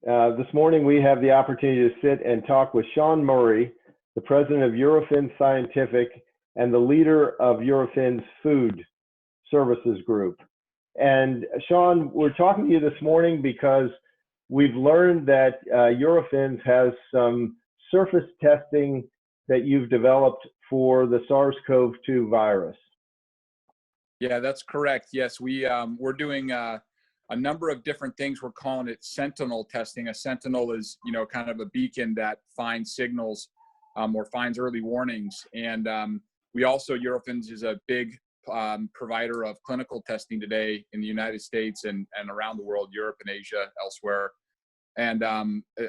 This morning we have the opportunity to sit and talk with Sean Murray, the president of Eurofins Scientific and the leader of Eurofins Food Services Group. And Sean, we're talking to you this morning because we've learned that Eurofins has some surface testing that you've developed for the SARS-CoV-2 virus. Yeah, that's correct. Yes, we're doing a number of different things. We're calling it sentinel testing. A sentinel is, kind of a beacon that finds signals or finds early warnings. And we also, Eurofins is a big provider of clinical testing today in the United States and around the world, Europe and Asia, elsewhere. And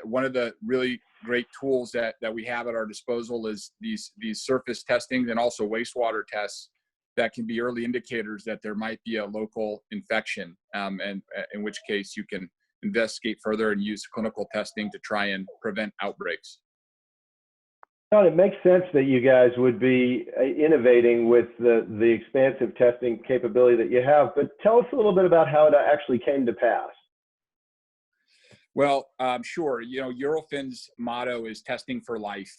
one of the really great tools that we have at our disposal is these surface testings and also wastewater tests that can be early indicators that there might be a local infection, and in which case you can investigate further and use clinical testing to try and prevent outbreaks. John, it makes sense that you guys would be innovating with the expansive testing capability that you have, but tell us a little bit about how it actually came to pass. Well, sure. Eurofins' motto is testing for life.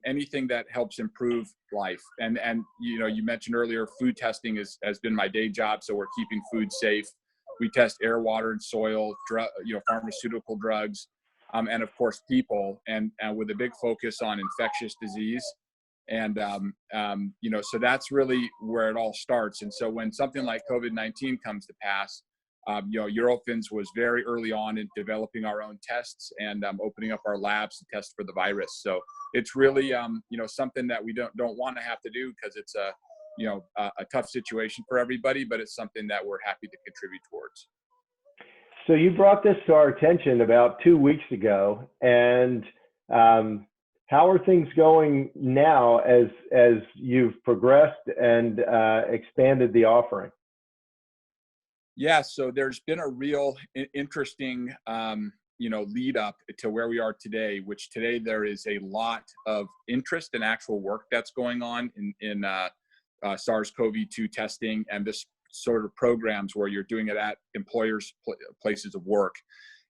Anything that helps improve life. And you mentioned earlier, food testing has been my day job, so we're keeping food safe. We test air, water, and soil, pharmaceutical drugs, and of course people, and with a big focus on infectious disease. And so that's really where it all starts. And so when something like COVID-19 comes to pass, Eurofins was very early on in developing our own tests and opening up our labs to test for the virus. So it's really, something that we don't want to have to do because it's a tough situation for everybody, but it's something that we're happy to contribute towards. So you brought this to our attention about 2 weeks ago, and how are things going now as you've progressed and expanded the offering? Yeah, so there's been a real interesting, lead up to where we are today, which today there is a lot of interest and actual work that's going on in SARS-CoV-2 testing and this sort of programs where you're doing it at employers' places of work.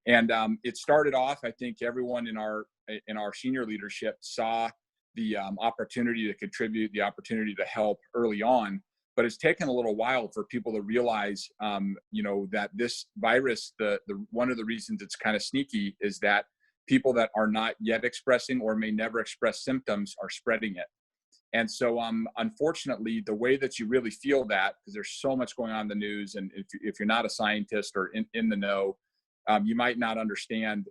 And it started off, I think everyone in our senior leadership saw the opportunity to contribute, the opportunity to help early on. But it's taken a little while for people to realize, that this virus, the one of the reasons it's kind of sneaky is that people that are not yet expressing or may never express symptoms are spreading it. And so, unfortunately, the way that you really feel that, because there's so much going on in the news, and if you're not a scientist or in the know, you might not understand,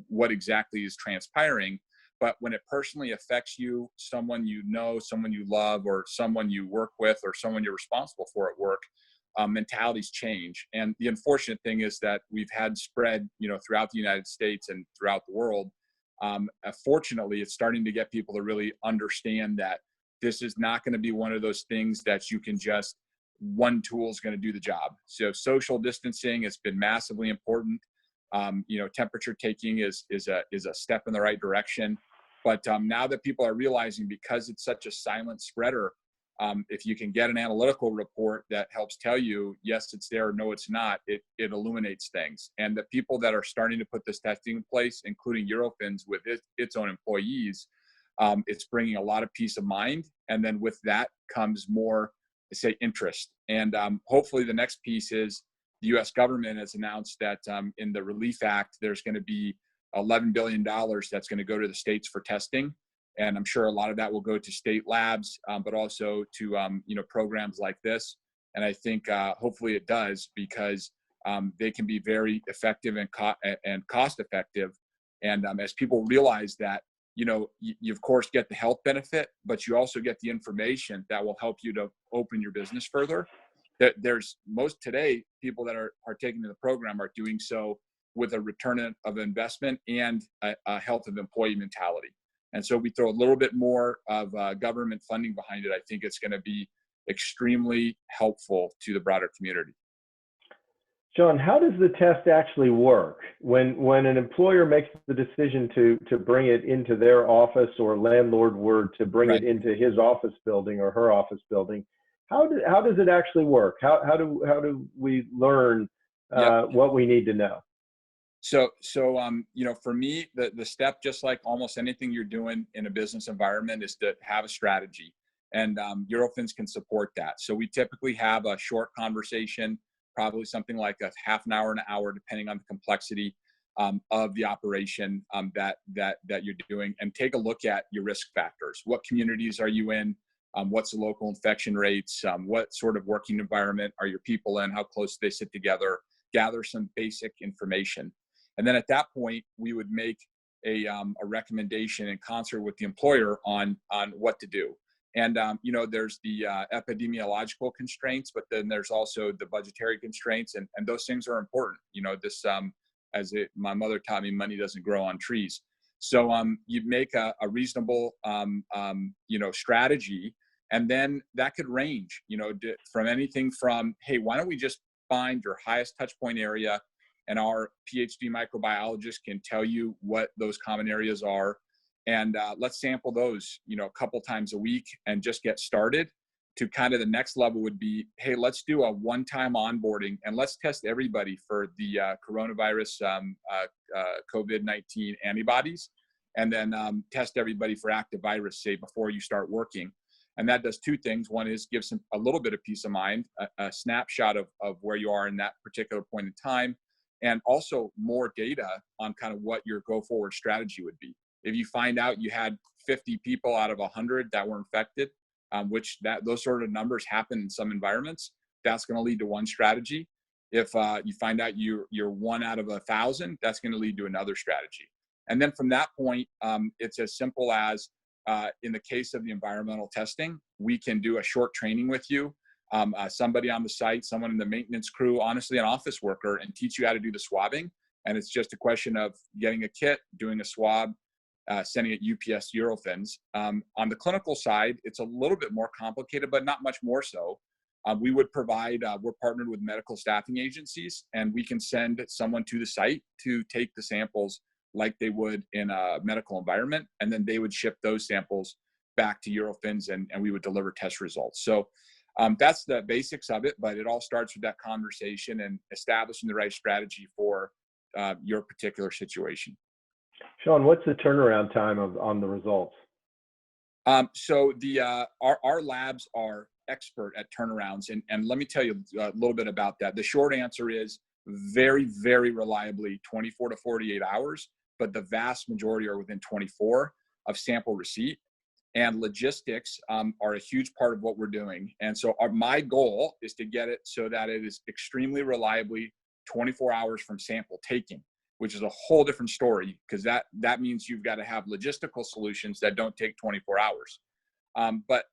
what exactly is transpiring. But when it personally affects you, someone you know, someone you love, or someone you work with, or someone you're responsible for at work, mentalities change. And the unfortunate thing is that we've had spread, throughout the United States and throughout the world. Fortunately, it's starting to get people to really understand that this is not going to be one of those things that you can just, one tool is going to do the job. So social distancing has been massively important. Temperature taking is a step in the right direction. But now that people are realizing, because it's such a silent spreader, if you can get an analytical report that helps tell you, yes, it's there, no, it's not, it illuminates things. And the people that are starting to put this testing in place, including Eurofins with its own employees, it's bringing a lot of peace of mind. And then with that comes more, interest. And hopefully the next piece is the U.S. government has announced that in the Relief Act, there's going to be $11 billion that's going to go to the states for testing. And I'm sure a lot of that will go to state labs, but also to, programs like this. And I think hopefully it does, because they can be very effective and cost effective. And as people realize that, you of course get the health benefit, but you also get the information that will help you to open your business further. That there's today, people that are taking the program are doing so with a return of investment and a health of employee mentality. And so we throw a little bit more of government funding behind it. I think it's going to be extremely helpful to the broader community. John, how does the test actually work? When an employer makes the decision to bring it into their office, or landlord were to bring it into his office building or her office building, how does it actually work? How do we learn what we need to know? You know, for me, the step, just like almost anything you're doing in a business environment, is to have a strategy, and Eurofins can support that. So we typically have a short conversation, probably something like a half an hour, depending on the complexity of the operation that you're doing, and take a look at your risk factors. What communities are you in? What's the local infection rates? What sort of working environment are your people in? How close do they sit together? Gather some basic information. And then at that point, we would make a recommendation in concert with the employer on what to do. And, you know, there's the epidemiological constraints, but then there's also the budgetary constraints. And those things are important. You know, this, my mother taught me, money doesn't grow on trees. So you'd make a reasonable, you know, strategy. And then that could range, you know, from anything from, hey, why don't we just find your highest touch point area, and our PhD microbiologist can tell you what those common areas are. And let's sample those, you know, a couple times a week and just get started. To kind of the next level would be, hey, let's do a one-time onboarding and let's test everybody for the coronavirus COVID-19 antibodies, and then test everybody for active virus, say, before you start working. And that does two things. One is gives them a little bit of peace of mind, a snapshot of where you are in that particular point in time, and also more data on kind of what your go-forward strategy would be. If you find out you had 50 people out of 100 that were infected, which those sort of numbers happen in some environments, that's going to lead to one strategy. If you find out you're 1 out of 1,000, that's going to lead to another strategy. And then from that point, it's as simple as, in the case of the environmental testing, we can do a short training with you. Somebody on the site, someone in the maintenance crew, honestly, an office worker, and teach you how to do the swabbing. And it's just a question of getting a kit, doing a swab, sending it UPS to Eurofins. On the clinical side, it's a little bit more complicated, but not much more so. We would provide, we're partnered with medical staffing agencies, and we can send someone to the site to take the samples like they would in a medical environment. And then they would ship those samples back to Eurofins, and we would deliver test results. So that's the basics of it, but it all starts with that conversation and establishing the right strategy for your particular situation. Sean, what's the turnaround time on the results? So our labs are expert at turnarounds, and let me tell you a little bit about that. The short answer is very, very reliably 24 to 48 hours, but the vast majority are within 24 of sample receipt. And logistics are a huge part of what we're doing. And so my goal is to get it so that it is extremely reliably 24 hours from sample taking, which is a whole different story, because that means you've got to have logistical solutions that don't take 24 hours. But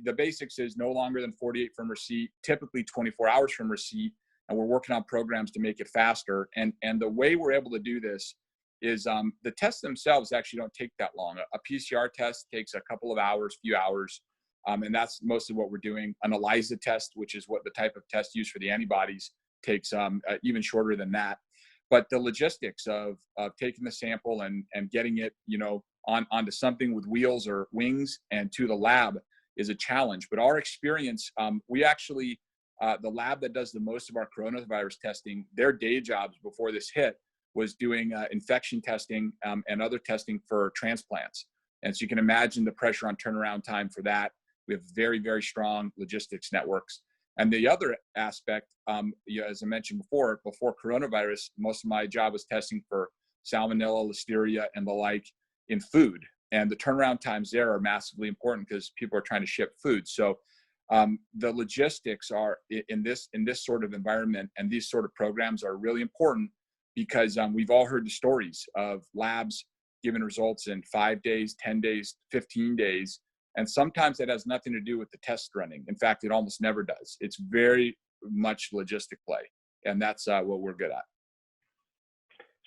the basics is no longer than 48 from receipt, typically 24 hours from receipt, and we're working on programs to make it faster. And the way we're able to do this is the tests themselves actually don't take that long. A PCR test takes a couple of hours, few hours, and that's mostly what we're doing. An ELISA test, which is what the type of test used for the antibodies, takes even shorter than that. But the logistics of taking the sample and getting it, you know, onto something with wheels or wings and to the lab is a challenge. But our experience, we actually, the lab that does the most of our coronavirus testing, their day jobs before this hit was doing infection testing and other testing for transplants. And so you can imagine the pressure on turnaround time for that. We have very, very strong logistics networks. And the other aspect, as I mentioned before coronavirus, most of my job was testing for salmonella, listeria, and the like in food. And the turnaround times there are massively important because people are trying to ship food. So the logistics are in this sort of environment, and these sort of programs are really important because we've all heard the stories of labs giving results in 5 days, 10 days, 15 days. And sometimes that has nothing to do with the test running. In fact, it almost never does. It's very much logistic play. And that's what we're good at.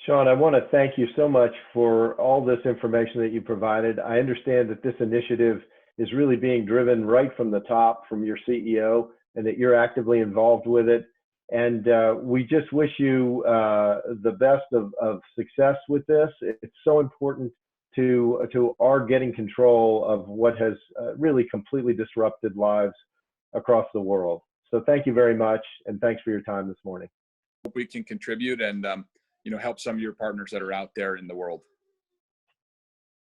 Sean, I want to thank you so much for all this information that you provided. I understand that this initiative is really being driven right from the top, from your CEO, and that you're actively involved with it. And we just wish you the best of success with this. It's so important to our getting control of what has really completely disrupted lives across the world. So thank you very much, and thanks for your time this morning. Hope we can contribute, and help some of your partners that are out there in the world.